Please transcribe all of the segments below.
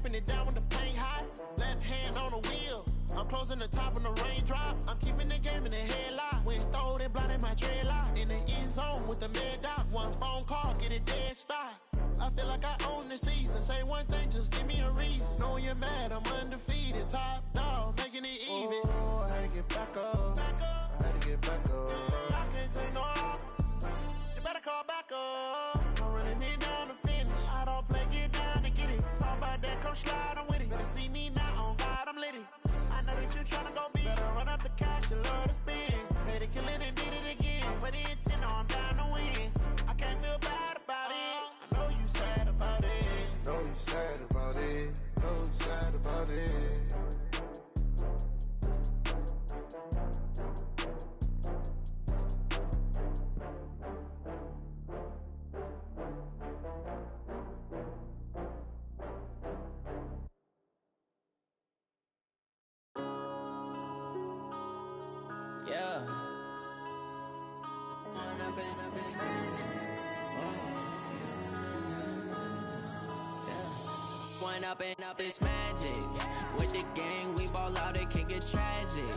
wiping it down when the paint hot. Left hand on the wheel. I'm closing the top on the raindrop. I'm keeping the game in the headlock. When throwed and blinded my dreadlock. In the end zone with the mad dot. One phone call, get it dead stop. I feel like I own the season. Say one thing, just give me a reason. Knowing you're mad, I'm undefeated. Top dog, making it even. Oh, I had to get back up. I had to get back up. I can't take no off. You better call back up. I'm running it down to finish. I don't play, get down to get it. Talk about that, come slide, I'm with it. Better see me now, on God, I'm lit it. I know that you tryna go big. Better run up the cash, you love to spend. Made it, kill it, and did it again. But the intent, I'm down to win. I can't feel bad about it. I know you sad about it. Know you sad about it. Know you sad about it. Yeah. One up and up is magic. With the gang, we ball out, it can get tragic.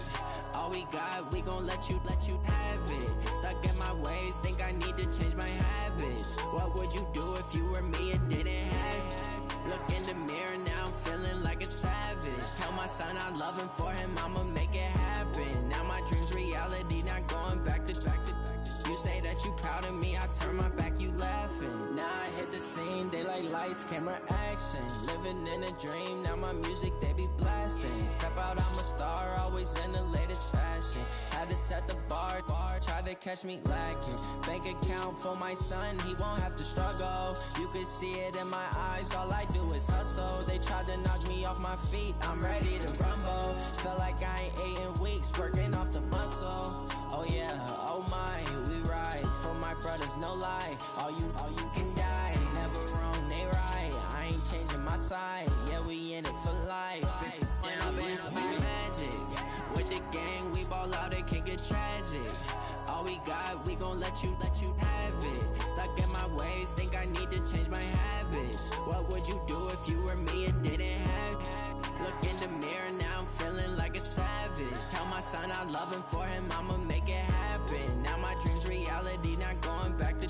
All we got, we gon' let you have it. Stuck in my ways, think I need to change my habits. What would you do if you were me and didn't have it? Look in the mirror, now I'm feeling like a savage. Tell my son I love him, for him I'ma make it happen. Now my dream's reality, not going back to. You say that you proud of me, I turn my back, you laughing. Now I hit the scene, they like lights, camera, action. Living in a dream, now my music, they be blasting. Step out, I'm a star, always in the latest fashion. Had to set the bar, try to catch me lacking. Bank account for my son, he won't have to struggle. You can see it in my eyes, all I do is hustle. They tried to knock me off my feet, I'm ready to rumble. Felt like I ain't ate in weeks, working off the muscle. Oh yeah, oh my, we ride for my brothers, no lie. All you can die, never wrong, they right. I ain't changing my side, yeah, we in it for life. And I've been magic. With the gang, we ball out, it can get tragic. All we got, we gon' let you have it. Stuck in my ways, think I need to change my habits. What would you do if you were me and didn't have it? Look in the mirror, now I'm feeling like a savage. Tell my son I love him, for him I'ma make it happen. Now my dream's reality, not going back to.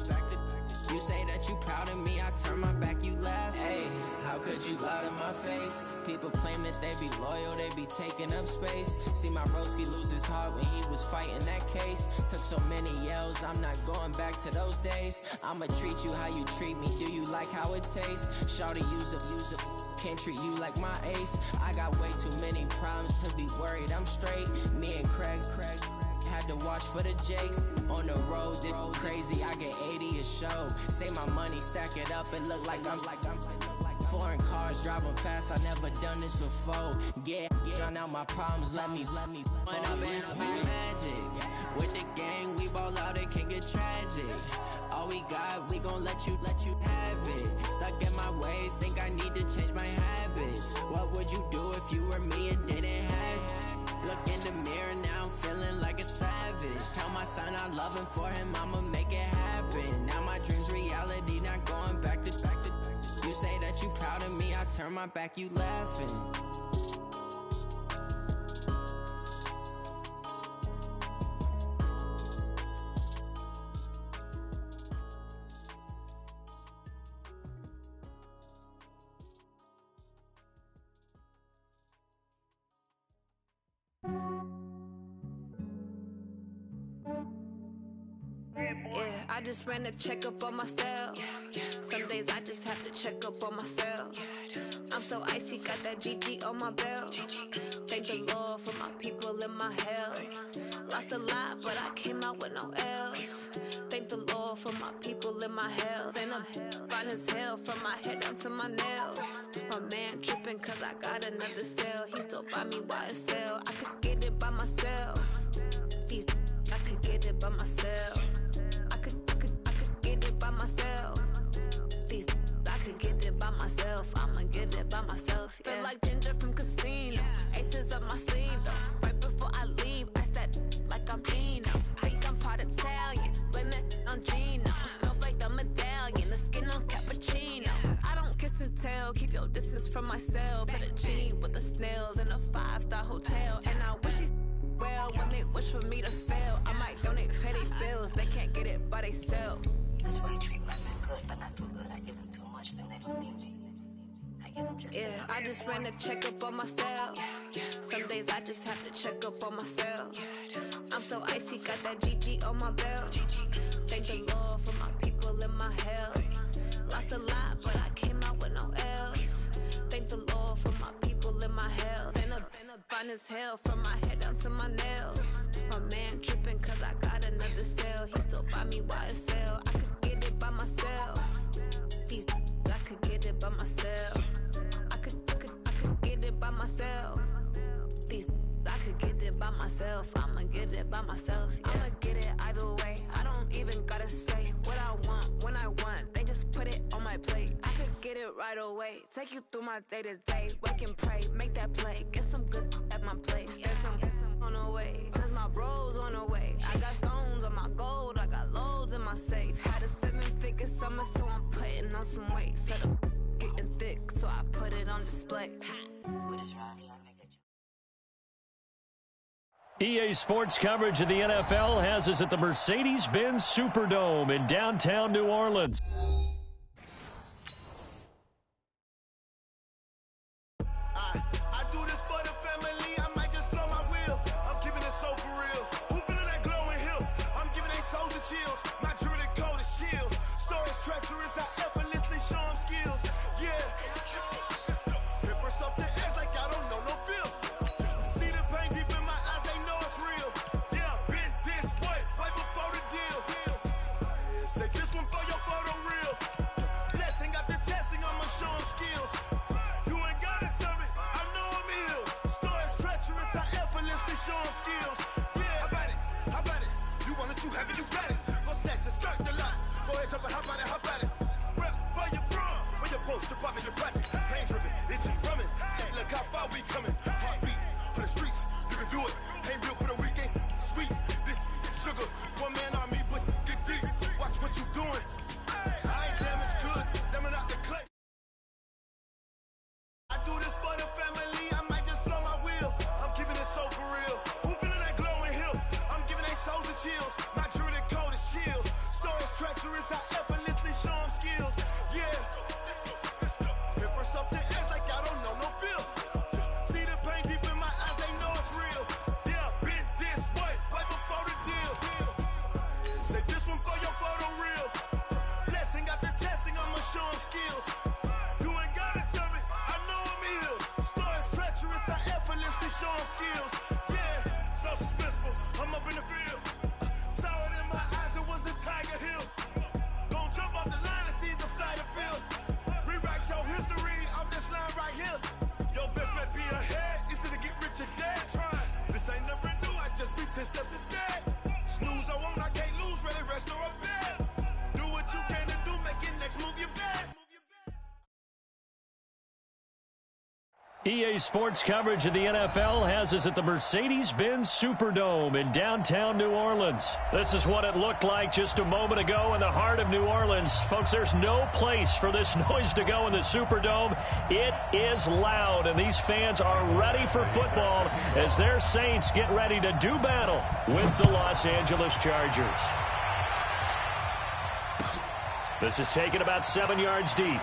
You say that you proud of me, I turn my back, you laugh. Hey, how could you lie to my face? People claim that they be loyal, they be taking up space. See my broski lose his heart when he was fighting that case. Took so many yells, I'm not going back to those days. I'ma treat you how you treat me, do you like how it tastes? Shawty, use up, can't treat you like my ace. I got way too many problems to be worried, I'm straight. Me and Craig had to watch for the Jakes. On the road, this crazy, I get 80 a show. Say my money, stack it up, it look like I'm foreign cars, driving fast, I never done this before. Yeah, drown out my problems, let me When I've been magic. With the gang, we ball out, it can get tragic. All we got, we gon' let you have it. Stuck in my ways, think I need to change my habits. What would you do if you were me and didn't have it? Look in the mirror, now I'm feeling like a savage. Tell my son I love him, for him I'ma make it happen. Now my dream's reality, not going back to. You say that you proud of me, I turn my back, you laughing. Yeah, I just ran a checkup on myself. Some days I just have to check up on myself. I'm so icy, got that GG on my belt. Thank the Lord for my people and my health. Lost a lot, but I came out with no else. Thank the Lord for my people and my health. And I'm fine as hell from my head down to my nails. My man tripping cause I got another cell. He still buy me YSL. I could get it by myself. These I could get it by myself. I could get it by myself. These I could get it by myself. I'ma get it by myself. Yeah. Feel like Ginger from Casino. Aces up my sleeve though. Right before I leave, I said like I'm Dino. Think I'm part Italian. Blame it on Gino. Smells like the medallion. The skin on cappuccino. I don't kiss and tell. Keep your distance. distance from myself. For the genie with the snails in a 5-star hotel. And I wish these well when they wish for me to fail. I might donate, pay their bills. They can't get it by themselves. That's why I treat my men good, but not too good. I give them too much, then they don't need me. I give them just enough. I just ran a checkup on myself. Some days I just have to check up on myself. I'm so icy, got that GG on my belt. Thank the Lord for my people in my health. Lost a lot, but I came out with no else. Thank the Lord for my people in my health. And I'm fine as hell from my head down to my nails. My man tripping cause I got another cell. He still buy me YSL. I could get it by myself. These I could get it by myself. I could get it by myself. These I could get it by myself. I'ma get it by myself. Yeah. I'ma get it either way. I don't even gotta say what I want when I want. They just put it on my plate. I could get it right away. Take you through my day to day. Wake and pray, make that play. Get some good at my place. There's some on the way, cause my bros on the way. I got stones on my gold. I got loads in my safe. Had a 7-figure summer, so I'm putting on some weight. Set up getting thick, so I put it on display. With his rhymes, I make it. EA Sports coverage of the NFL has us at the Mercedes-Benz Superdome in downtown New Orleans. I do this for the family. I might just blow my wheel. I'm keeping it so for real. Who feeling that glowing hill? I'm giving they soldier chills. My jewelry code is chill. Stories treacherous. I effortlessly show them skills. Yeah. Paper stuff the edge like I don't know no bill. See the pain deep in my eyes. They know it's real. Yeah, been this way right before the deal. Say this one for your photo real. Blessing after testing. I'ma show them skills. You ain't gotta tell me. I know I'm ill. Stories treacherous. I effortlessly show them skills. Yeah, how about it? How about it? You want it, you have it, you got it. Go snatch it, skirt the lot. Go ahead, jump it, how about it? How about it? Rep for your bro. When your poster pop in your project. Pain driven, itching, drumming. Look how far we coming. Heartbeat for the streets. You can do it. Ain't built for the weekend. Sweet. This sugar. One man army, but get deep. Watch what you doing. I ain't damaged goods. Damn out the clay. I do this for the family. I might just blow my wheel. I'm keeping it so for real. Who feeling that glowing hill? I'm giving they soldier chills. My jewelry code is chill. Stories treacherous. I effortlessly show them skills. Yeah. Paper stuff the edge like I don't know no bill. See the pain deep in my eyes. They know it's real. Yeah, been this way right before the deal. Say this one for your photo real. Blessing after testing. I'ma show them skills. You ain't gotta tell me. I know I'm ill. Stories treacherous. I effortlessly show them skills. Yeah, so suspenseful. I'm up in the field. Saw it in my eyes. It was the Tiger Hill. Gon' jump off the line and see the fly the field. Rewrite your history off this line right here. Your best bet be ahead. Easy to get rich or dead trying. This ain't never new. I just be 10 steps instead. Snooze I won't. I can't lose. Ready, rest or a bed. Do what you can to do. Make your next move your best. EA Sports coverage of the NFL has us at the Mercedes-Benz Superdome in downtown New Orleans. This is what it looked like just a moment ago in the heart of New Orleans. Folks, there's no place for this noise to go in the Superdome. It is loud, and these fans are ready for football as their Saints get ready to do battle with the Los Angeles Chargers. This is taken about 7 yards deep.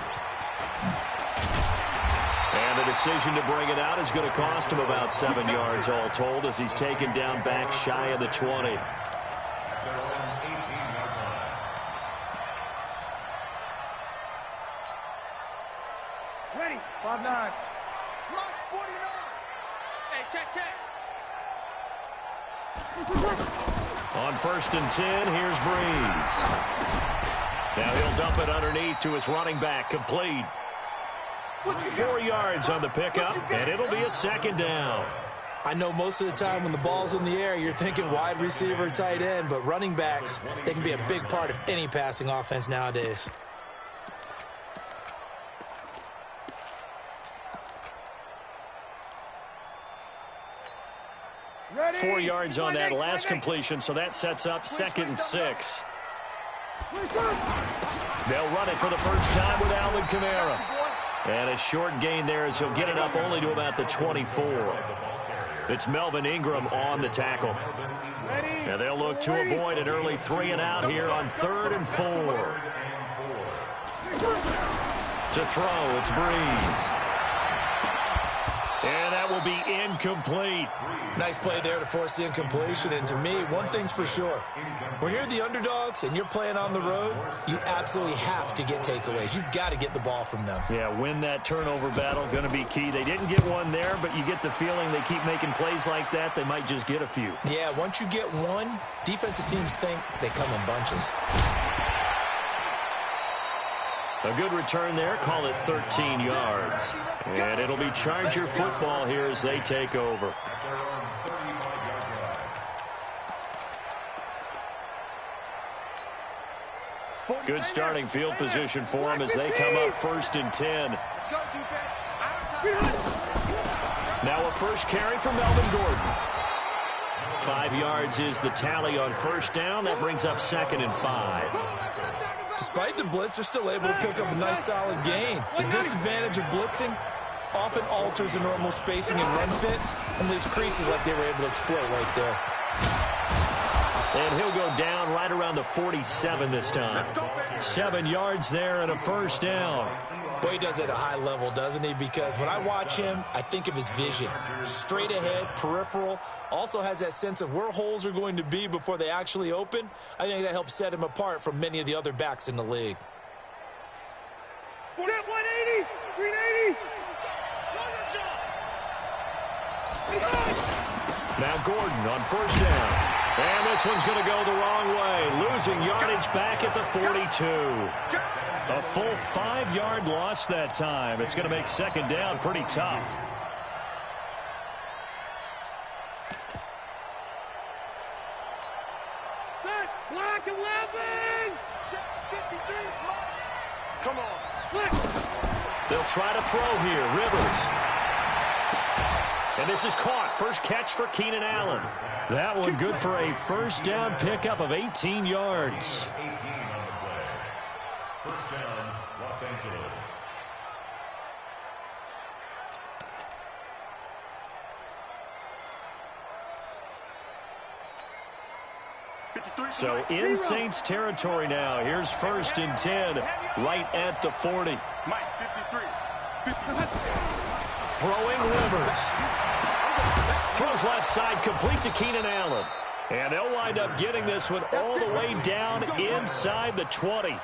And the decision to bring it out is going to cost him about 7 yards all told as he's taken down back shy of the 20. Ready, 5-9. Launch 49. Hey, check. On 1st and 10, here's Breeze. Now he'll dump it underneath to his running back, complete. 4 yards on the pickup, and it'll be a 2nd down. I know most of the time when the ball's in the air, you're thinking wide receiver, tight end, but running backs, they can be a big part of any passing offense nowadays. Ready? 4 yards on that last completion, so that sets up 2nd and 6. They'll run it for the first time with Alvin Kamara. And a short gain there as he'll get it up only to about the 24. It's Melvin Ingram on the tackle. And they'll look to avoid an early 3-and-out here on 3rd and 4. To throw, it's Breeze. And that will be incomplete. Nice play there to force the incompletion. And to me, one thing's for sure. When you're the underdogs and you're playing on the road, you absolutely have to get takeaways. You've got to get the ball from them. Yeah, win that turnover battle, going to be key. They didn't get one there, but you get the feeling they keep making plays like that, they might just get a few. Yeah, once you get one, defensive teams think they come in bunches. A good return there. Call it 13 yards. And it'll be Charger football here as they take over. Good starting field position for them as they come up 1st and 10. Now a first carry for Melvin Gordon. 5 yards is the tally on first down. That brings up 2nd and 5. Despite the blitz, they're still able to pick up a nice solid gain. The disadvantage of blitzing often alters the normal spacing and run fits and leaves creases like they were able to exploit right there. And he'll go down right around the 47 this time. 7 yards there and a first down. Boy, he does it at a high level, doesn't he? Because when I watch him, I think of his vision. Straight ahead, peripheral. Also has that sense of where holes are going to be before they actually open. I think that helps set him apart from many of the other backs in the league. 180, 380. Now Gordon on first down. And this one's going to go the wrong way. Losing yardage back at the 42. A full 5-yard loss that time. It's going to make second down pretty tough. Block 11. Come on. They'll try to throw here. Rivers. And this is caught. First catch for Keenan Allen. That one good for a first down pickup of 18 yards. First down, Los Angeles. So in Saints territory now. Here's 1st and 10 right at the 40. Mike, 53. Throwing Rivers. Throws left side, complete to Keenan Allen. And they'll wind up getting this one all the way down inside the 20.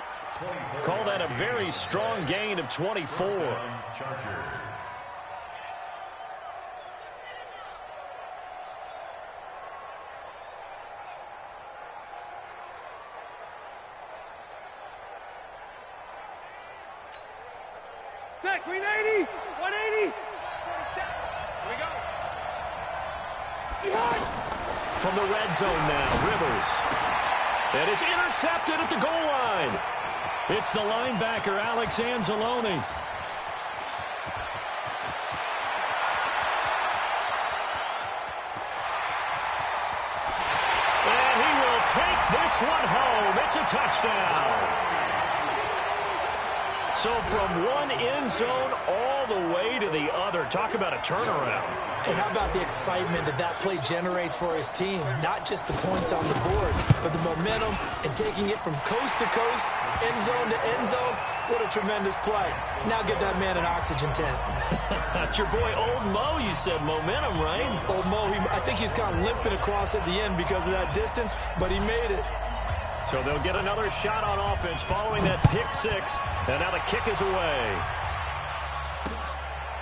Call that a very strong gain of 24. Set, green 80, 180. Here we go. From the red zone now, Rivers. And it's intercepted at the goal line. It's the linebacker, Alex Anzalone. And he will take this one home. It's a touchdown. So from one end zone all the way to the other. Talk about a turnaround. And how about the excitement that play generates for his team? Not just the points on the board, but the momentum and taking it from coast to coast, end zone to end zone. What a tremendous play. Now give that man an oxygen tent. That's your boy Old Mo, you said. Momentum, right? Old Mo, I think he's kind of limping across at the end because of that distance, but he made it. So they'll get another shot on offense following that pick six. And now the kick is away.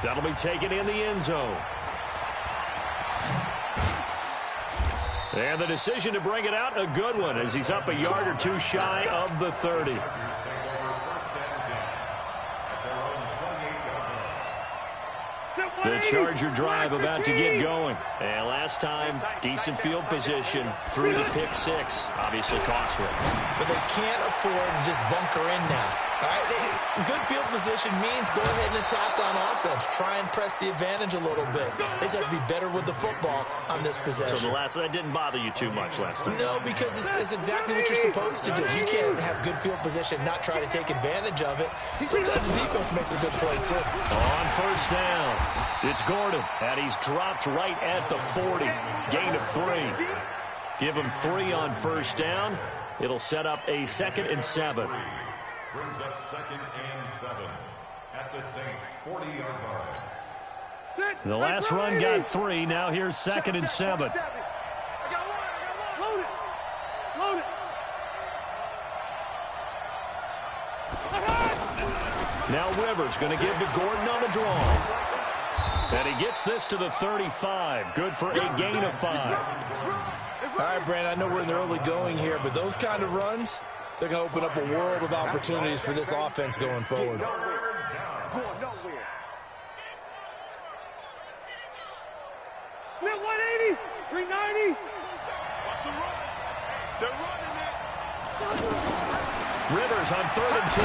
That'll be taken in the end zone. And the decision to bring it out, a good one, as he's up a yard or two shy of the 30. The Charger drive about to get going. And last time, decent field position through the pick six. Obviously costly. But they can't afford to just bunker in now. All right, good field position means go ahead and attack on offense. Try and press the advantage a little bit. They just have to be better with the football on this possession. So that didn't bother you too much last time? No, because it's exactly what you're supposed to do. You can't have good field position, not try to take advantage of it. Sometimes the defense makes a good play, too. On first down, it's Gordon, and he's dropped right at the 40. Gain of 3. Give him 3 on first down. It'll set up a 2nd and 7. Brings up 2nd and 7 at the Saints' 40-yard line. The last run got 3. Now here's 2nd and 7. I got one. Load it. Load it. Now Rivers going to give to Gordon on the draw. And he gets this to the 35. Good for a gain of 5. All right, Brandon, I know we're in the early going here, but those kind of runs, they're going to open up a world of opportunities for this offense going forward. Going nowhere. Flip 180. 390. Watch the run. They're running it. Rivers on 3rd and 2.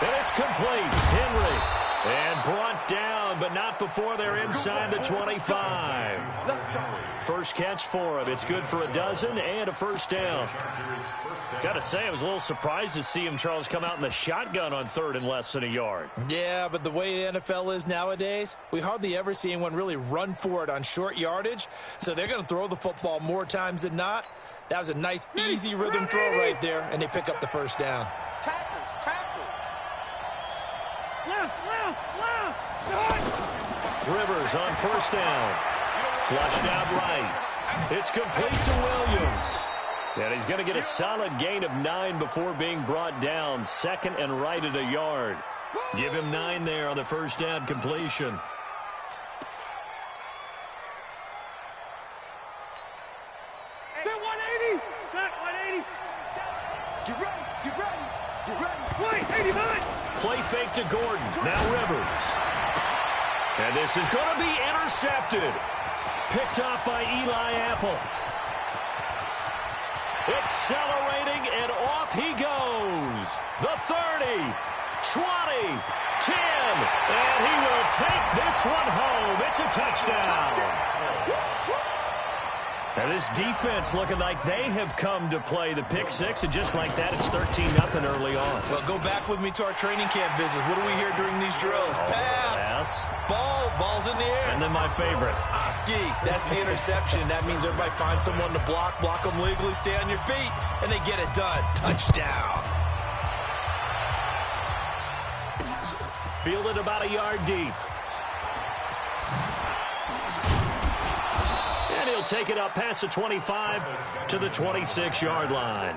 And it's complete. Henry. And brought down, but not before they're inside the 25. First catch for him. It's good for a dozen and a first down. Got to say, I was a little surprised to see him, Charles, come out in the shotgun on 3rd and less than a yard. Yeah, but the way the NFL is nowadays, we hardly ever see anyone really run for it on short yardage. So they're going to throw the football more times than not. That was a nice, easy rhythm throw right there, and they pick up the first down. Rivers on first down. Flushed out right. It's complete to Williams. And he's going to get a solid gain of 9 before being brought down. 2nd and right at a yard. Give him 9 there on the first down completion. Set 180. Set 180. Get ready. Get ready. Get ready. Wait, 89. Play fake to Gordon. Now Rivers. And this is going to be intercepted. Picked off by Eli Apple. Accelerating, and off he goes. The 30, 20, 10, and he will take this one home. It's a touchdown. And this defense looking like they have come to play. The pick 6, and just like that, it's 13-0 early on. Well, go back with me to our training camp visits. What do we hear during these drills? Pass. Ball's in the air. And then my favorite. Oski. That's the interception. That means everybody finds someone to block them legally, stay on your feet, and they get it done. Touchdown. Fielded about a yard deep. And he'll take it up past the 25 to the 26-yard line.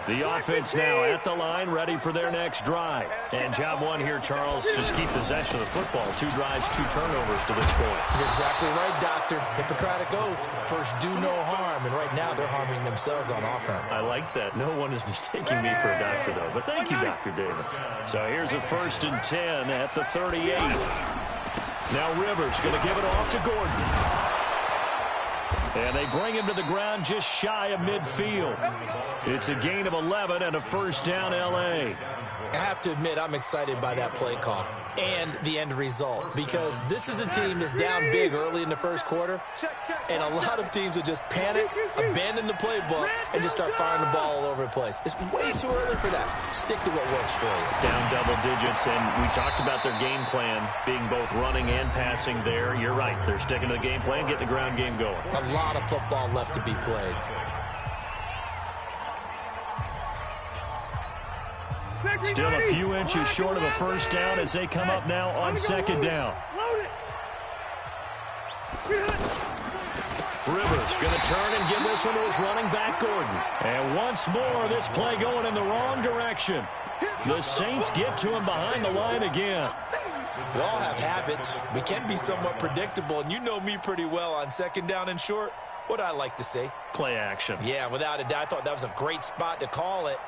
The offense now at the line, ready for their next drive. And job one here, Charles, just keep possession of the football. 2 drives, 2 turnovers to this point. You're exactly right, Doctor. Hippocratic oath. First, do no harm. And right now, they're harming themselves on offense. I like that. No one is mistaking me for a doctor, though. But thank you, Dr. Davis. So here's a 1st and 10 at the 38. Now Rivers going to give it off to Gordon. And they bring him to the ground just shy of midfield. It's a gain of 11 and a first down, L.A. I have to admit, I'm excited by that play call and the end result, because this is a team that's down big early in the first quarter, and a lot of teams will just panic, abandon the playbook, and just start firing the ball all over the place. It's way too early for that. Stick to what works for you. Down double digits, and we talked about their game plan being both running and passing there. You're right. They're sticking to the game plan, getting the ground game going. A lot of football left to be played. Still a few inches short of a first down as they come up now on 2nd down. Rivers going to turn and give this one to his running back, Gordon. And once more, this play going in the wrong direction. The Saints get to him behind the line again. We all have habits. We can be somewhat predictable, and you know me pretty well on 2nd down and short. What I like to say? Play action. Yeah, without a doubt. I thought that was a great spot to call it.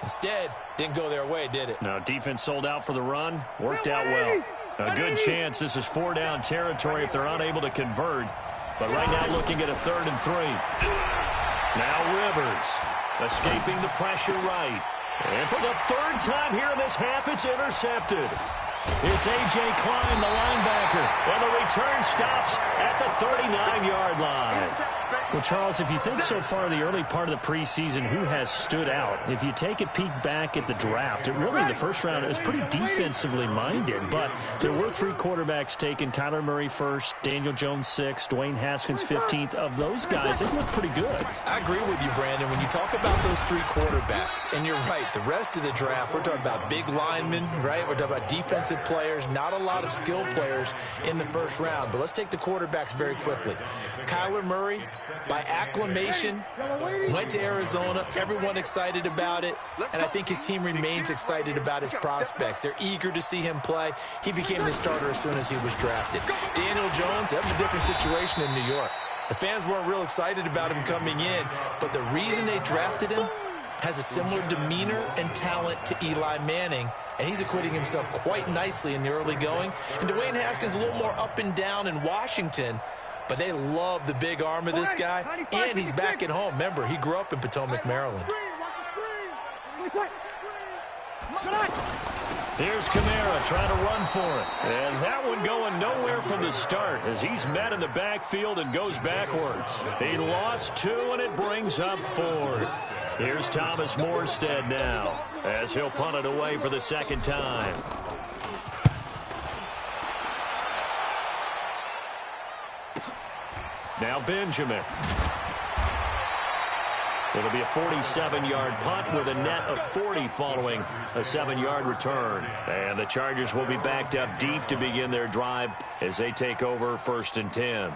Instead, didn't go their way, did it? No, defense sold out for the run. Worked out well. A good chance this is 4-down territory if they're unable to convert. But right now looking at a 3rd and 3. Now Rivers, escaping the pressure right. And for the third time here in this half, it's intercepted. It's A.J. Klein, the linebacker, and the return stops at the 39-yard line. Well, Charles, if you think so far the early part of the preseason, who has stood out? If you take a peek back at the draft, the first round is pretty defensively minded, but there were 3 quarterbacks taken. Kyler Murray first, Daniel Jones 6th, Dwayne Haskins 15th. Of those guys, they look pretty good. I agree with you, Brandon. When you talk about those 3 quarterbacks, and you're right, the rest of the draft, we're talking about big linemen, right? We're talking about defensive players, not a lot of skilled players in the first round. But let's take the quarterbacks very quickly. Kyler Murray, by acclamation, went to Arizona. Everyone excited about it. And I think his team remains excited about his prospects. They're eager to see him play. He became the starter as soon as he was drafted. Daniel Jones, that was a different situation in New York. The fans weren't real excited about him coming in. But the reason they drafted him has a similar demeanor and talent to Eli Manning. And he's acquitting himself quite nicely in the early going. And Dwayne Haskins a little more up and down in Washington. But they love the big arm of this guy. And he's back at home. Remember, he grew up in Potomac, Maryland. Here's Kamara trying to run for it. And that one going nowhere from the start as he's met in the backfield and goes backwards. He lost 2, and it brings up 4th. Here's Thomas Morstead now as he'll punt it away for the second time. Now Benjamin. It'll be a 47-yard punt with a net of 40 following a 7-yard return. And the Chargers will be backed up deep to begin their drive as they take over 1st and 10.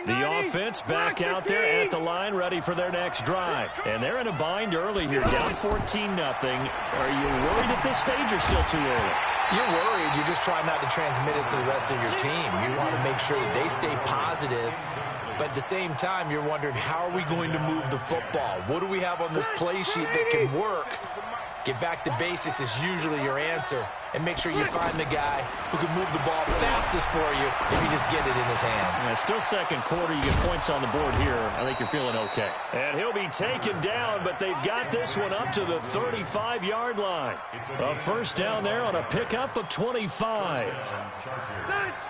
The offense back out there at the line, ready for their next drive. And they're in a bind early here, down 14-0. Are you worried at this stage or still too early? You're worried. You're just trying not to transmit it to the rest of your team. You want to make sure that they stay positive. But at the same time, you're wondering, how are we going to move the football? What do we have on this play sheet that can work? Get back to basics is usually your answer. And make sure you find the guy who can move the ball fastest for you if you just get it in his hands. Yeah, still second quarter. You get points on the board here. I think you're feeling okay. And he'll be taken down, but they've got this one up to the 35-yard line. A first down there on a pickup of 25.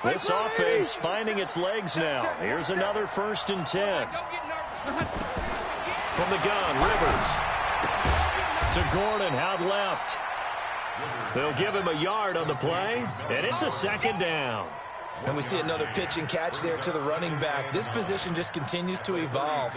This offense finding its legs now. Here's another 1st and 10. From the gun, Rivers. To Gordon, out left. They'll give him a yard on the play, and it's a 2nd down. And we see another pitch and catch there to the running back. This position just continues to evolve.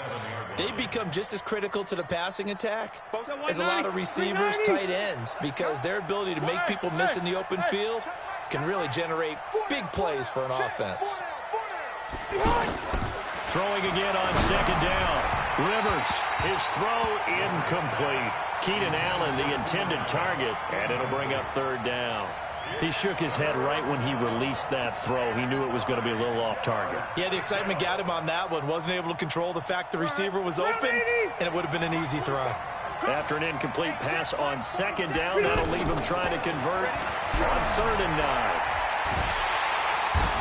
They become just as critical to the passing attack as a lot of receivers, tight ends, because their ability to make people miss in the open field can really generate big plays for an offense. Throwing again on 2nd down. Rivers, his throw incomplete. Keenan Allen, the intended target, and it'll bring up 3rd down. He shook his head right when he released that throw. He knew it was going to be a little off target. Yeah, the excitement got him on that one. Wasn't able to control the fact the receiver was open, and it would have been an easy throw. After an incomplete pass on 2nd down, that'll leave him trying to convert on 3rd and 9.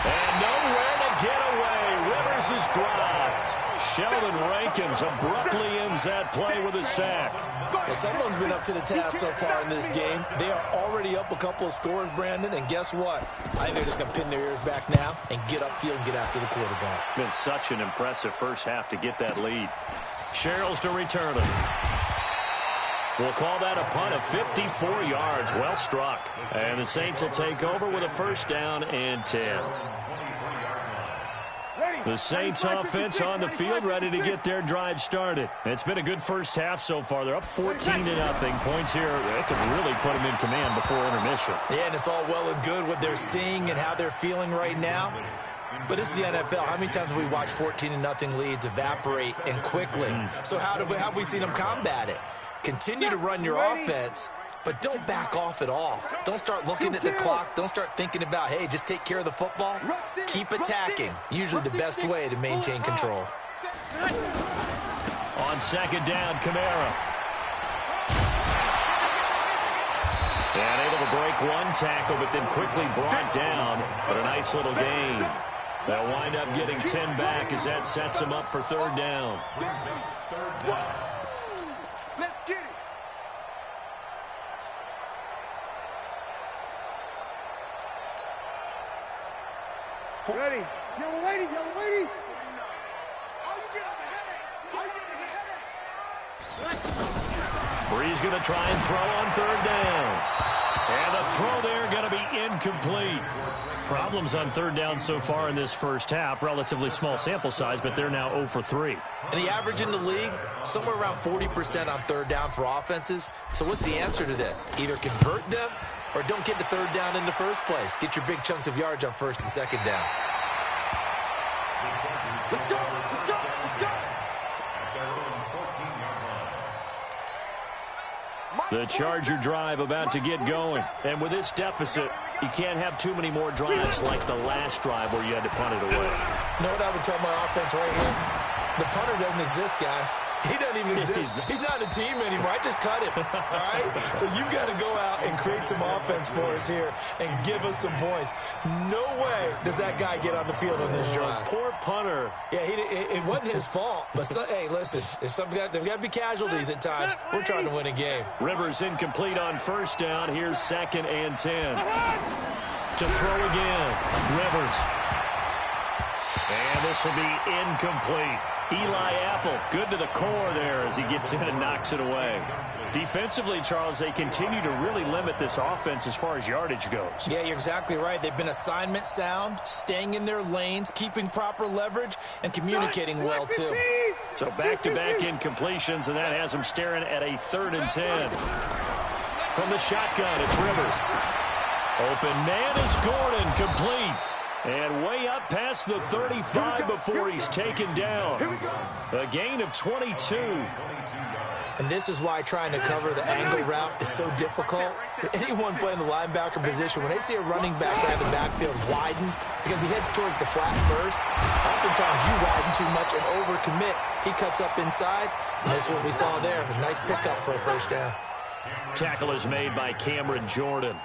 And nowhere to get away. Rivers is dropped. Sheldon Rankins abruptly ends that play with a sack. Well, someone's been up to the task so far in this game. They are already up a couple of scores, Brandon, and guess what? I think they're just going to pin their ears back now and get upfield and get after the quarterback. Been such an impressive first half to get that lead. Sherrills to return it. We'll call that a punt of 54 yards. Well struck. And the Saints will take over with a 1st down and 10. The Saints offense on the field, ready to get their drive started. It's been a good first half so far. They're up 14-0. Points here, it could really put them in command before intermission. Yeah, and it's all well and good what they're seeing and how they're feeling right now. But this is the NFL. How many times have we watched 14-0 leads evaporate and quickly? So how have we seen them combat it? Continue to run your offense, but don't back off at all. Don't start looking at the clock. Don't start thinking about, hey, just take care of the football. Keep attacking. Usually the best way to maintain control. On 2nd down, Kamara. And able to break one tackle, but then quickly brought down. But a nice little gain. They'll wind up getting 10 back as that sets them up for third down. Let's get it. Ready. Y'all waiting. Y'all waiting. Bree's going to try and throw on third down. And the throw there going to be incomplete. Problems on third down so far in this first half. Relatively small sample size, but they're now 0 for 3. And the average in the league, somewhere around 40% on third down for offenses. So what's the answer to this? Either convert them or don't get to third down in the first place. Get your big chunks of yards on first and second down. Let's go. Let's go. Let's go. The Charger drive about to get going. And with this deficit, you can't have too many more drives like the last drive where you had to punt it away. You know what I would tell my offense right here? The punter doesn't exist, guys. He doesn't even exist. He's not a team anymore. I just cut him, all right? So you've got to go out and create some offense for us here and give us some points. No way does that guy get on the field on this drive. Poor punter. Yeah, it wasn't his fault. But, hey, listen, there's got to be casualties at times. We're trying to win a game. Rivers incomplete on first down. Here's 2nd and 10. To throw again. Rivers. And this will be incomplete. Eli Apple, good to the core there as he gets in and knocks it away. Defensively, Charles, they continue to really limit this offense as far as yardage goes. Yeah, you're exactly right. They've been assignment sound, staying in their lanes, keeping proper leverage, and communicating well, too. So back-to-back incompletions, and that has them staring at a 3rd and 10. From the shotgun, it's Rivers. Open man is Gordon, complete. And way up past the 35 before he's taken down. A gain of 22. And this is why trying to cover the angle route is so difficult. Anyone playing the linebacker position, when they see a running back out of the backfield widen, because he heads towards the flat first, oftentimes you widen too much and overcommit. He cuts up inside, and that's what we saw there. A nice pickup for a first down. Tackle is made by Cameron Jordan.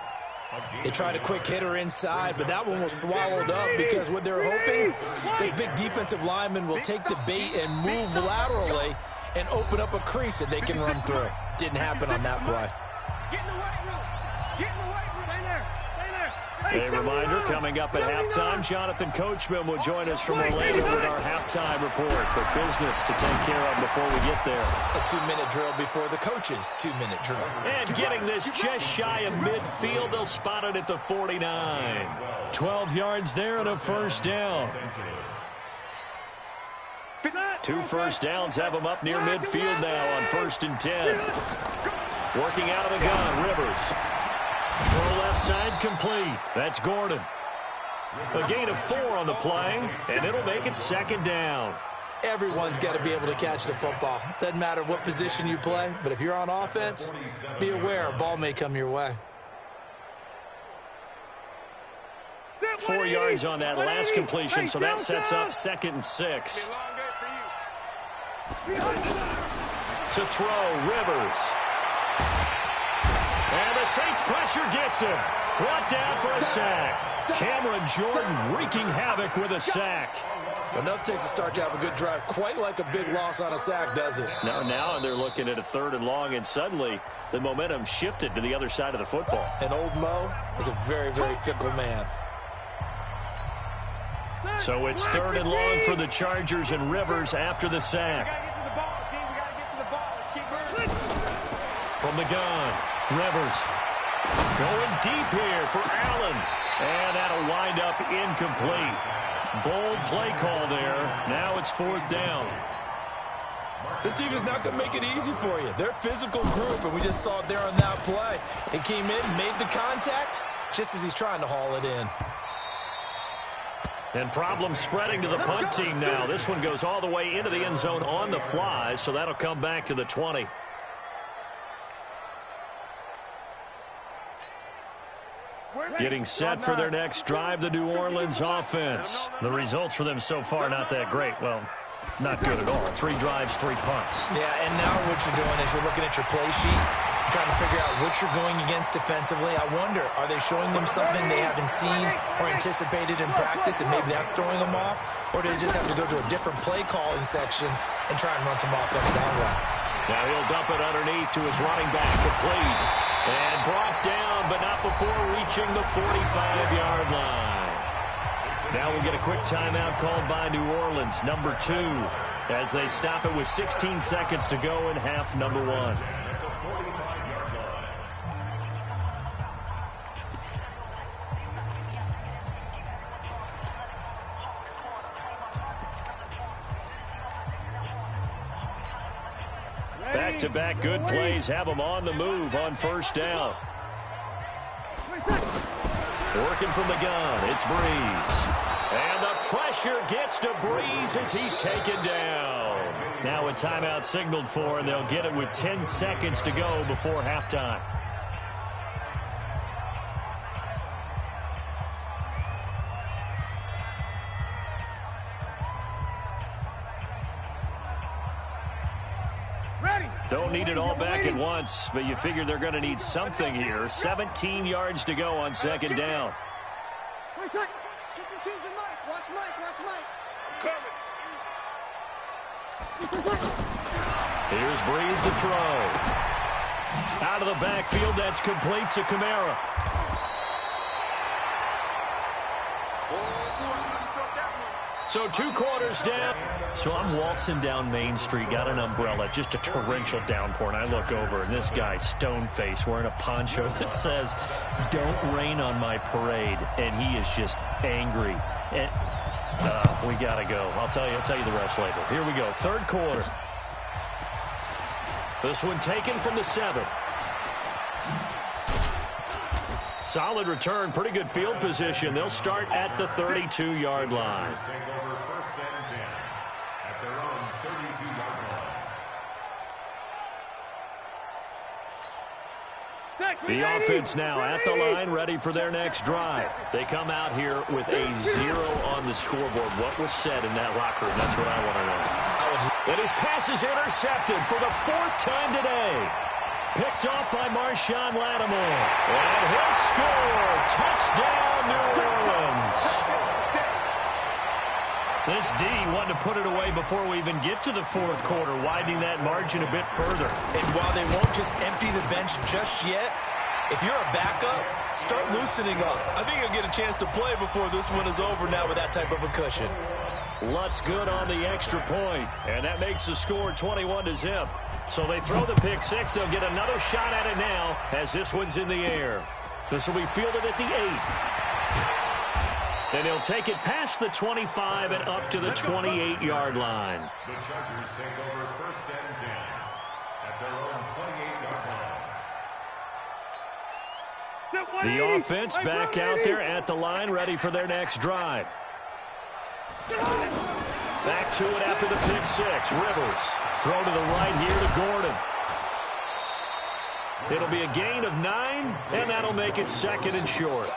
They tried a quick hitter inside, but that one was swallowed up because what they're hoping, this big defensive lineman will take the bait and move laterally and open up a crease that they can run through. Didn't happen on that play. Get in the weight room. Get in the weight room. Stay there. Stay there. A reminder, coming up at halftime, Jonathan Coachman will join us from Orlando with our halftime report. But business to take care of before we get there. A 2-minute drill before the coach's 2-minute drill. And getting this just shy of midfield, they'll spot it at the 49. 12 yards there and a first down. 2 first downs have them up near midfield now on 1st and 10. Working out of the gun, Rivers. Throw left side complete. That's Gordon. A gain of 4 on the play, and it'll make it 2nd down. Everyone's got to be able to catch the football. Doesn't matter what position you play, but if you're on offense, be aware a ball may come your way. 4 yards on that last completion, so that sets up 2nd and 6. To throw, Rivers. And the Saints pressure gets him. Brought down for a sack. Cameron Jordan wreaking havoc with a sack. Enough takes to start to have a good drive. Quite like a big loss on a sack, does it? Now they're looking at a 3rd and long, and suddenly the momentum shifted to the other side of the football. And old Mo is a very, very fickle man. So it's 3rd and long for the Chargers and Rivers after the sack. From the gun, Rivers going deep here for Allen. And that'll wind up incomplete. Bold play call there. Now it's 4th down. This team is not going to make it easy for you. They're a physical group, and we just saw it there on that play. He came in, made the contact, just as he's trying to haul it in. And problem spreading to the punt team now. This one goes all the way into the end zone on the fly, so that'll come back to the 20. Getting set for their next drive, the New Orleans offense. The results for them so far not that great. Well, not good at all. 3 drives, 3 punts. Yeah, and now what you're doing is you're looking at your play sheet. trying to figure out what you're going against defensively. I wonder, are they showing them something they haven't seen or anticipated in practice, and maybe that's throwing them off? Or do they just have to go to a different play calling section and try and run some offense that way? Now he'll dump it underneath to his running back, complete. And brought down, but not before reaching the 45-yard line. Now we'll get a quick timeout called by New Orleans, number 2, as they stop it with 16 seconds to go in half number 1. Back-to-back good plays have them on the move on first down. Working from the gun, it's Breeze. And the pressure gets to Breeze as he's taken down. Now a timeout signaled for, and they'll get it with 10 seconds to go before halftime. Don't need it all back at once, but you figure they're going to need something here. 17 yards to go on second down. Watch Mike. Here's Breeze to throw. Out of the backfield, that's complete to Kamara. So 2 quarters down. So I'm waltzing down Main Street, got an umbrella, just a torrential downpour, and I look over, and this guy, stone-faced, wearing a poncho that says, "Don't rain on my parade," and he is just angry. And we got to go. I'll tell you the rest later. Here we go, third quarter. This one taken from the 7. Solid return, pretty good field position. They'll start at the 32-yard line. The offense now at the line, ready for their next drive. They come out here with a 0 on the scoreboard. What was said in that locker room? That's what I want to know. And his pass is intercepted for the 4th time today. Picked off by Marshawn Lattimore. And he'll score. Touchdown, New Orleans. This D wanted to put it away before we even get to the 4th quarter, widening that margin a bit further. And while they won't just empty the bench just yet, if you're a backup, start loosening up. I think you'll get a chance to play before this one is over now with that type of a cushion. Lutz good on the extra point, and that makes the score 21-0. So they throw the pick 6. They'll get another shot at it now as this one's in the air. This will be fielded at the 8. And he'll take it past the 25 and up to the 28-yard line. The Chargers take over 1st and 10 at their own 28-yard line. The offense back out there at the line, ready for their next drive. Back to it after the pick 6. Rivers. Throw to the right here to Gordon. It'll be a gain of 9, and that'll make it 2nd and short.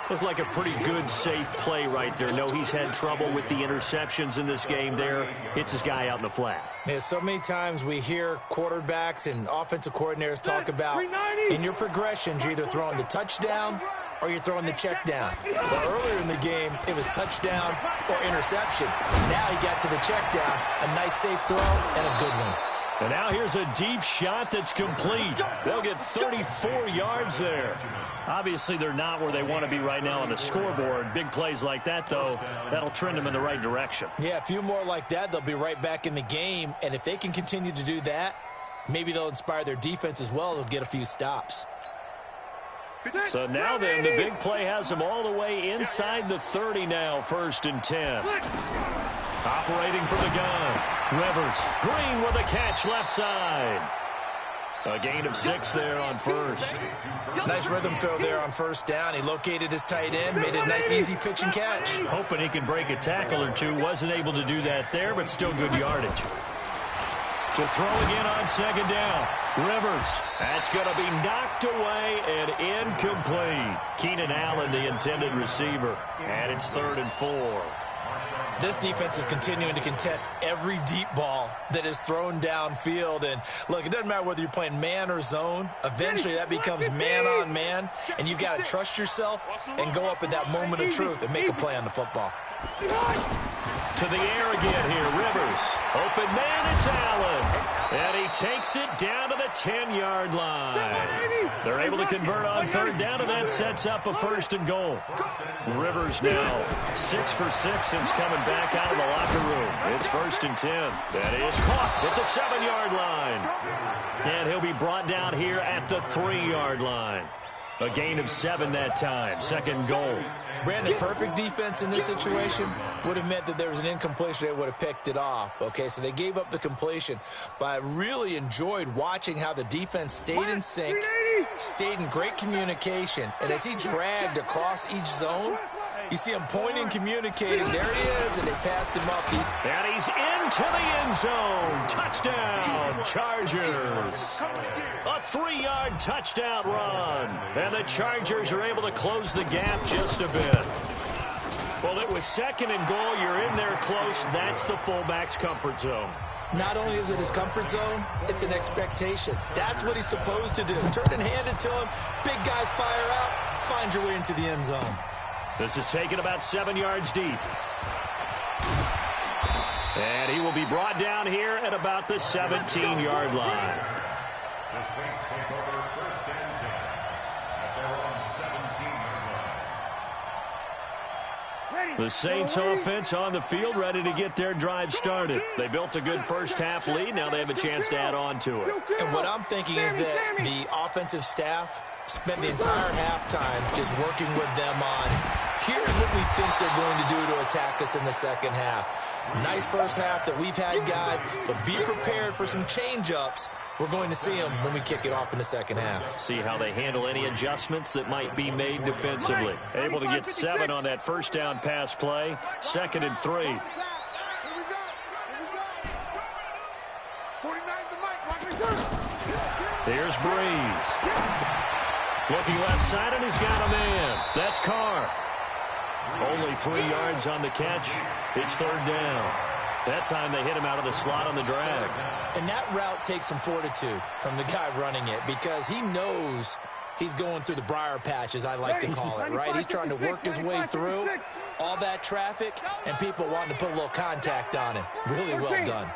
Looked like a pretty good, safe play right there. No, he's had trouble with the interceptions in this game there. Hits his guy out in the flat. Yeah, so many times we hear quarterbacks and offensive coordinators talk about in your progressions, you're either throwing the touchdown or you're throwing the check down. But earlier in the game, it was touchdown or interception. Now he got to the check down, a nice safe throw, and a good one. And now here's a deep shot that's complete. They'll get 34 yards there. Obviously, they're not where they want to be right now on the scoreboard. Big plays like that, though, that'll trend them in the right direction. Yeah, a few more like that, they'll be right back in the game. And if they can continue to do that, maybe they'll inspire their defense as well. They'll get a few stops. So now then, the big play has them all the way inside the 30 now, 1st and 10. Operating from the gun. Rivers. Green with a catch left side. A gain of 6 there on 1st. Nice rhythm throw there on 1st down. He located his tight end, made a nice easy pitch and catch. Hoping he can break a tackle or two. Wasn't able to do that there, but still good yardage. To throw again on 2nd down. Rivers. That's going to be knocked away and incomplete. Keenan Allen, the intended receiver. And it's 3rd and 4. This defense is continuing to contest every deep ball that is thrown downfield. And, look, it doesn't matter whether you're playing man or zone. Eventually, that becomes man-on-man, and you've got to trust yourself and go up at that moment of truth and make a play on the football. To the air again here, Rivers. Open man, it's Allen. And he takes it down to the 10-yard line. They're able to convert on third down, and that sets up a 1st and goal. Rivers now 6 for 6 since coming back out of the locker room. It's 1st and 10. That is caught at the 7-yard line. And he'll be brought down here at the 3-yard line. A gain of 7 that time. 2nd goal. Brandon, perfect defense in this situation would have meant that there was an incompletion. They would have picked it off. Okay, so they gave up the completion. But I really enjoyed watching how the defense stayed in sync, stayed in great communication. And as he dragged across each zone, you see him pointing, communicating. There he is, and they passed him up deep. And he's into the end zone. Touchdown, Chargers. A 3-yard touchdown run. And the Chargers are able to close the gap just a bit. Well, it was 2nd and goal. You're in there close. That's the fullback's comfort zone. Not only is it his comfort zone, it's an expectation. That's what he's supposed to do. Turn and hand it to him. Big guys fire out. Find your way into the end zone. This is taken about 7 yards deep. And he will be brought down here at about the 17-yard line. The Saints take over 1st and 10 at their own 17-yard line. The Saints offense on the field, ready to get their drive started. They built a good first-half lead. Now they have a chance to add on to it. And what I'm thinking is that the offensive staff spent the entire halftime just working with them on, here's what we think they're going to do to attack us in the second half. Nice first half that we've had, guys, but be prepared for some change-ups. We're going to see them when we kick it off in the second half. See how they handle any adjustments that might be made defensively. Able to get 7 on that first down pass play. 2nd and 3. Here's Breeze. Looking left side, and he's got a man. That's Carr. Only 3 yards on the catch. It's 3rd down. That time they hit him out of the slot on the drag. And that route takes some fortitude from the guy running it because he knows he's going through the briar patch, as I like to call it, right? He's trying to work his way through all that traffic and people wanting to put a little contact on him. Really well done.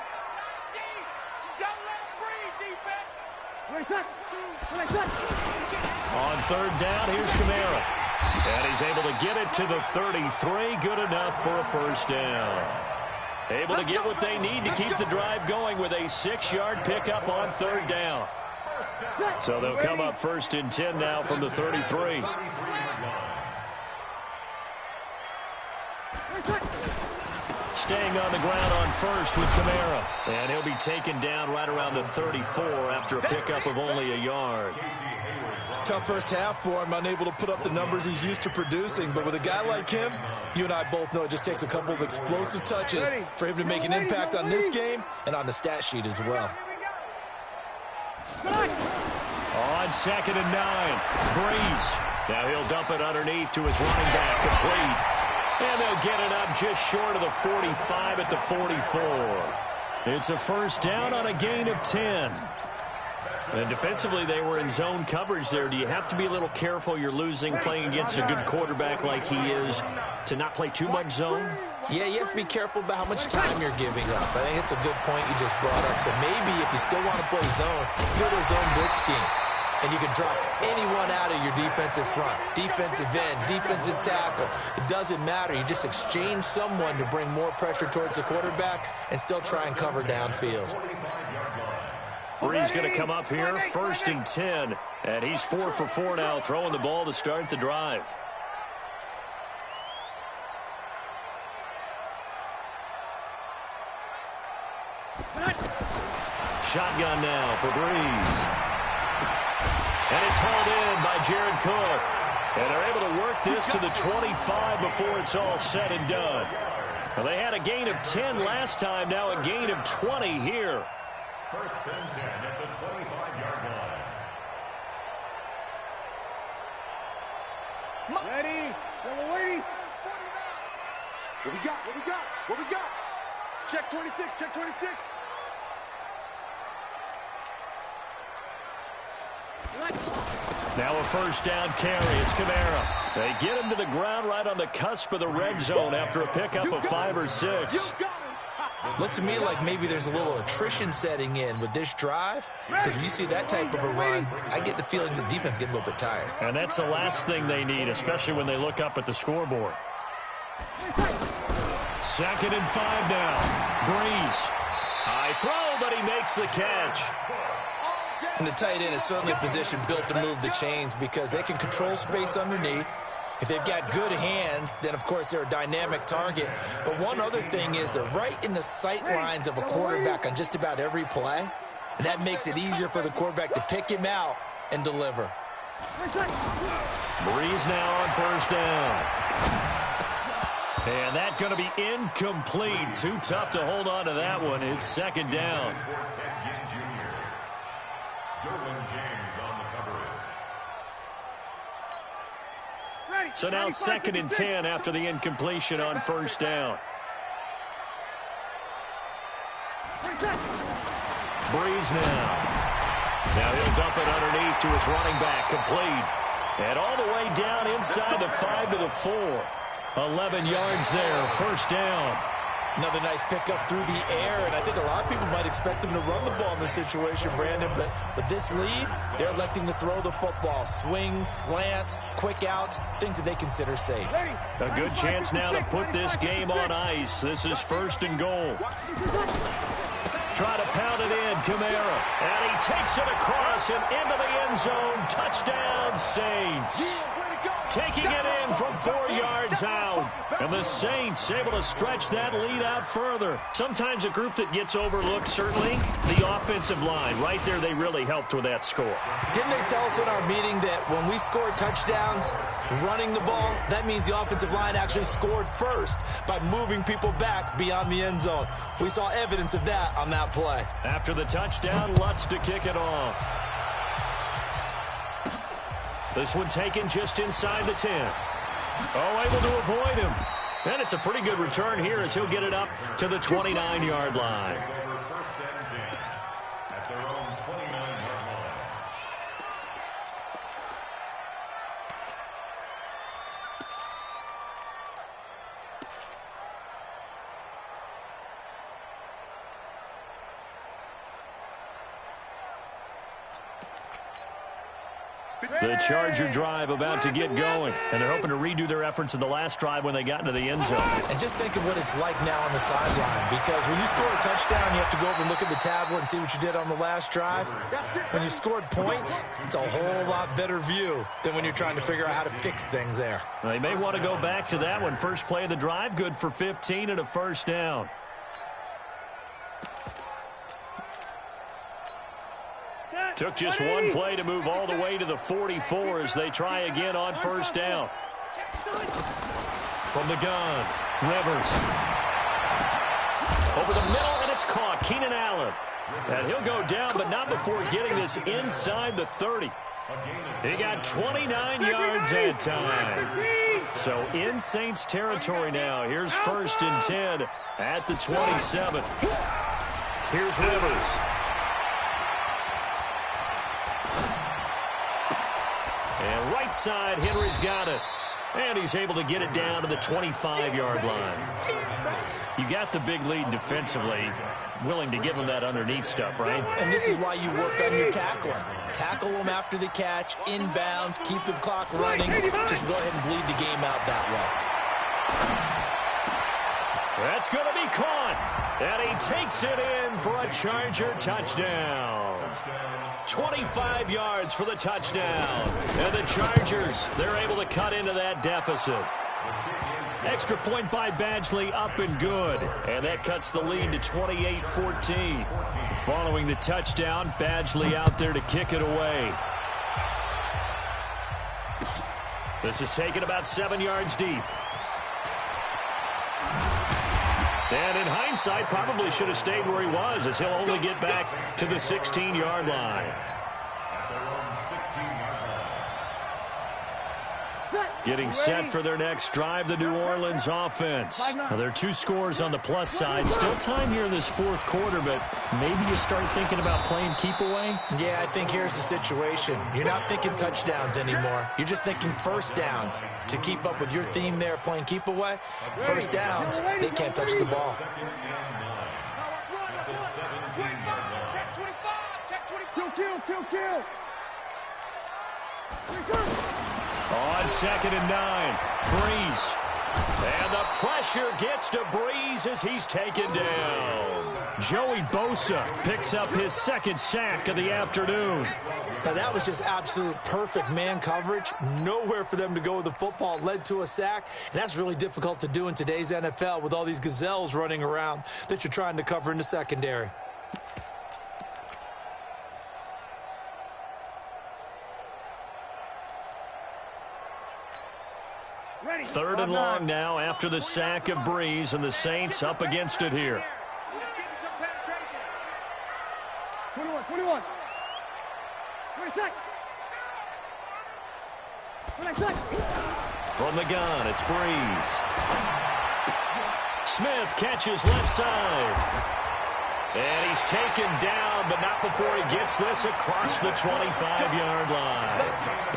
On 3rd down, here's Kamara. And he's able to get it to the 33. Good enough for a 1st down. Able to get what they need to keep the drive going with a 6-yard pickup on 3rd down. So they'll come up 1st and 10 now from the 33. Staying on the ground on 1st with Kamara. And he'll be taken down right around the 34 after a pickup of only a yard. Tough first half for him, unable to put up the numbers he's used to producing. But with a guy like him, you and I both know it just takes a couple of explosive touches for him to make an impact on this game and on the stat sheet as well. On 2nd and 9, Breeze. Now he'll dump it underneath to his running back, complete. And they'll get it up just short of the 45 at the 44. It's a 1st down on a gain of 10. And defensively, they were in zone coverage there. Do you have to be a little careful? You're losing, playing against a good quarterback like he is, to not play too much zone? Yeah, you have to be careful about how much time you're giving up. I think it's a good point you just brought up. So maybe if you still want to play zone, go to a zone blitz scheme. And you can drop anyone out of your defensive front, defensive end, defensive tackle. It doesn't matter. You just exchange someone to bring more pressure towards the quarterback and still try and cover downfield. Breeze going to come up here, 1st and 10. And he's 4 for 4 now, throwing the ball to start the drive. Shotgun now for Breeze. And it's hauled in by Jared Cook. And they're able to work this to the 25 before it's all said and done. Well, they had a gain of 10 last time, now a gain of 20 here. 1st and 10 at the 25-yard line. Ready. We're waiting. What we got? What we got? What we got? Check 26. Check 26. Now a first down carry. It's Kamara. They get him to the ground right on the cusp of the red zone after a pickup of 5 or 6. Looks to me like maybe there's a little attrition setting in with this drive, because when you see that type of a run, I get the feeling the defense getting a little bit tired. And that's the last thing they need, especially when they look up at the scoreboard. 2nd and 5 now. Breeze. High throw, but he makes the catch. And the tight end is certainly a position built to move the chains because they can control space underneath. If they've got good hands, then, of course, they're a dynamic target. But one other thing is they're right in the sight lines of a quarterback on just about every play. And that makes it easier for the quarterback to pick him out and deliver. Breeze now on first down. And that's going to be incomplete. Too tough to hold on to that one. It's 2nd down. So now 2nd and 10 after the incompletion on first down. Breeze now. Now he'll dump it underneath to his running back, complete. And all the way down inside the 5 to the 4. 11 yards there, first down. Another nice pickup through the air, and I think a lot of people might expect them to run the ball in this situation, Brandon, but with this lead, they're electing to throw the football. Swings, slants, quick outs, things that they consider safe. A good chance now to put this game on ice. This is 1st and goal. Try to pound it in, Kamara, and he takes it across and into the end zone. Touchdown, Saints. Taking it in from 4 yards out. And the Saints able to stretch that lead out further. Sometimes a group that gets overlooked, certainly, the offensive line. Right there, they really helped with that score. Didn't they tell us in our meeting that when we score touchdowns running the ball, that means the offensive line actually scored first by moving people back beyond the end zone? We saw evidence of that on that play. After the touchdown, Lutz to kick it off. This one taken just inside the 10. Oh, able to avoid him. And it's a pretty good return here as he'll get it up to the 29-yard line. First and 10 at their own 29-yard line. The Charger drive about to get going, and they're hoping to redo their efforts in the last drive when they got into the end zone. And just think of what it's like now on the sideline, because when you score a touchdown, you have to go over and look at the tablet and see what you did on the last drive. When you scored points, it's a whole lot better view than when you're trying to figure out how to fix things there. They may want to go back to that one. First play of the drive, good for 15 and a first down. Took just one play to move all the way to the 44 as they try again on first down. From the gun, Rivers. Over the middle, and it's caught. Keenan Allen. And he'll go down, but not before getting this inside the 30. He got 29 yards that time. So in Saints territory now. Here's 1st and 10 at the 27. Here's Rivers. And right side, Henry's got it. And he's able to get it down to the 25-yard line. You got the big lead defensively. Willing to give them that underneath stuff, right? And this is why you work on your tackling. Tackle them after the catch, inbounds, keep the clock running. Just go ahead and bleed the game out that way. That's going to be caught. And he takes it in for a Charger touchdown. 25 yards for the touchdown. And the Chargers, they're able to cut into that deficit. Extra point by Badgley, up and good. And that cuts the lead to 28-14. Following the touchdown, Badgley out there to kick it away. This is taken about 7 yards deep. And in hindsight, probably should have stayed where he was, as he'll only get back to the 16-yard line. At their own 16-yard line. Getting set for their next drive, the New Orleans offense. Now, there are 2 scores on the plus side. Still time here in this fourth quarter, but maybe you start thinking about playing keep away? Yeah, I think here's the situation. You're not thinking touchdowns anymore. You're just thinking first downs. To keep up with your theme there, playing keep away, first downs, they can't touch the ball. Kill. On 2nd and 9, Breeze. And the pressure gets to Breeze as he's taken down. Joey Bosa picks up his 2nd sack of the afternoon. Now, that was just absolute perfect man coverage. Nowhere for them to go with the football. Led to a sack, and that's really difficult to do in today's NFL with all these gazelles running around that you're trying to cover in the secondary. Third and long now after the sack of Breeze, and the Saints up against it here. 21. 26. From the gun, it's Breeze. Smith catches left side. And he's taken down, but not before he gets this across the 25-yard line.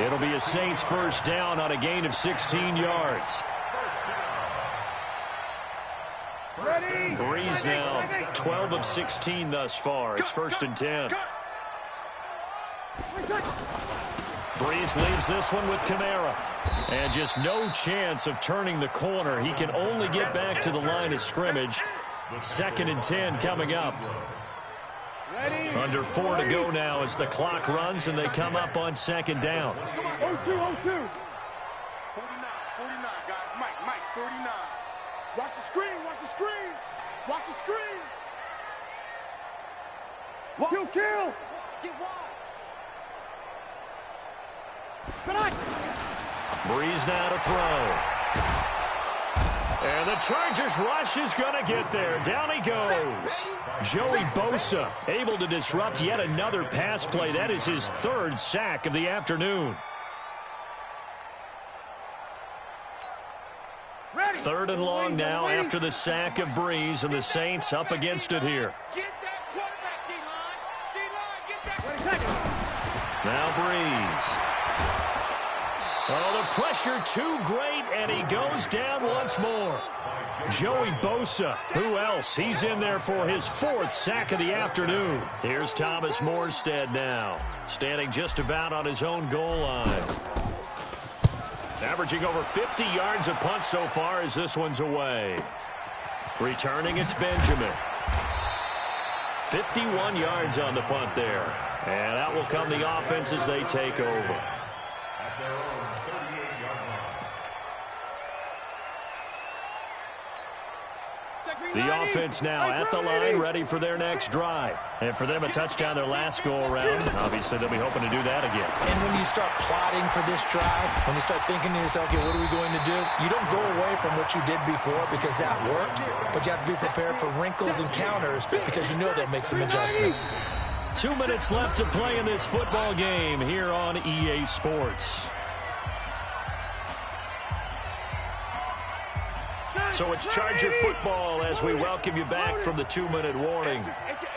It'll be a Saints first down on a gain of 16 yards. Breeze now 12 of 16 thus far. It's 1st and 10. Breeze leaves this one with Kamara. And just no chance of turning the corner. He can only get back to the line of scrimmage. 2nd and 10 coming up. Under 4 to go now as the clock runs and they come up on 2nd down. 0-2. 49, guys. Mike, 49. Watch the screen. Kill. Get wide. Breeze now to throw. And the Chargers rush is going to get there. Down he goes. Joey Bosa able to disrupt yet another pass play. That is his 3rd sack of the afternoon. 3rd and long now after the sack of Breeze, and the Saints up against it here. Now Breeze. Oh, the pressure too great, and he goes down once more. Joey Bosa, who else? He's in there for his 4th sack of the afternoon. Here's Thomas Morstead now, standing just about on his own goal line. Averaging over 50 yards a punt so far as this one's away. Returning, it's Benjamin. 51 yards on the punt there. And out will come the offense as they take over. The offense now at the line, ready for their next drive. And for them, a touchdown their last go-around. Obviously, they'll be hoping to do that again. And when you start plotting for this drive, when you start thinking to yourself, okay, what are we going to do? You don't go away from what you did before because that worked, but you have to be prepared for wrinkles and counters because you know they'll make some adjustments. 2 minutes left to play in this football game here on EA Sports. So it's Charger football as we welcome you back from the 2-minute warning.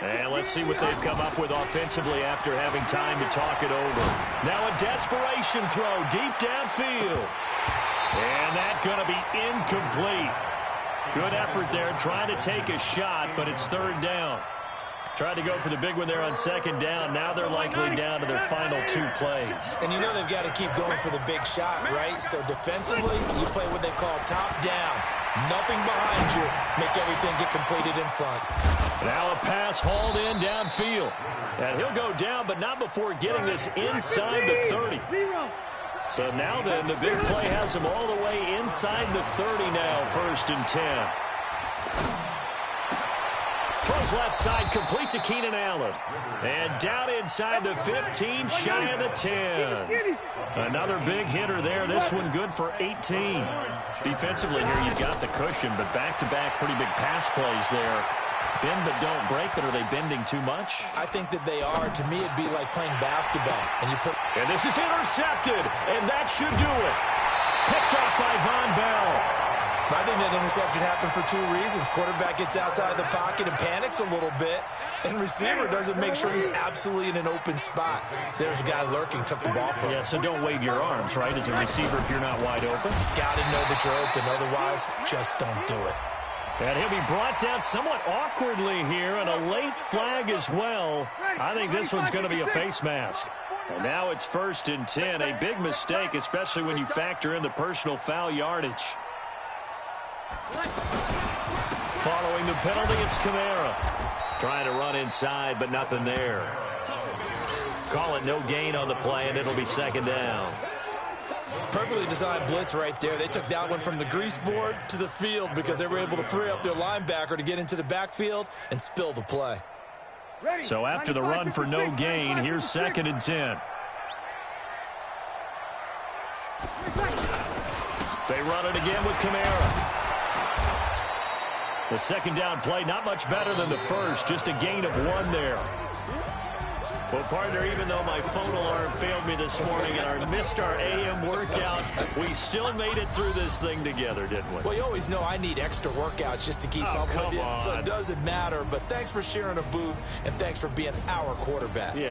And let's see what they've come up with offensively after having time to talk it over. Now a desperation throw deep downfield. And that's going to be incomplete. Good effort there trying to take a shot, but it's 3rd down. Tried to go for the big one there on 2nd down. Now they're likely down to their final 2 plays. And you know they've got to keep going for the big shot, right? So defensively, you play what they call top down. Nothing behind you. Make everything get completed in front. Now a pass hauled in downfield. And he'll go down, but not before getting this inside the 30. So now then, the big play has him all the way inside the 30 now, 1st and 10. Throws left side, complete to Keenan Allen. And down inside the 15, shy of the 10. Another big hitter there. This one good for 18. Defensively here, you've got the cushion, but back-to-back pretty big pass plays there. Bend but don't break, but are they bending too much? I think that they are. To me, it'd be like playing basketball. And this is intercepted, and that should do it. Picked off by Von Bell. I think that interception happened for two reasons. Quarterback gets outside the pocket and panics a little bit, and receiver doesn't make sure he's absolutely in an open spot. So there's a guy lurking, took the ball from him. Yeah, so don't wave your arms, right, as a receiver if you're not wide open. Got to know that you're open. Otherwise, just don't do it. And he'll be brought down somewhat awkwardly here, and a late flag as well. I think this one's going to be a face mask. And now it's 1st and 10. A big mistake, especially when you factor in the personal foul yardage. Following the penalty, it's Kamara. Trying to run inside, but nothing there. Call it no gain on the play, and it'll be 2nd down. Perfectly designed blitz right there. They took that one from the grease board to the field because they were able to free up their linebacker to get into the backfield and spill the play. So after the run for no gain, here's 2nd and 10. They run it again with Kamara. The 2nd down play, not much better than the first, just a gain of 1 there. Well, partner, even though my phone alarm failed me this morning and I missed our AM workout, we still made it through this thing together, didn't we? Well, you always know I need extra workouts just to keep up with you, so it doesn't matter. But thanks for sharing a booth, and thanks for being our quarterback. Yeah.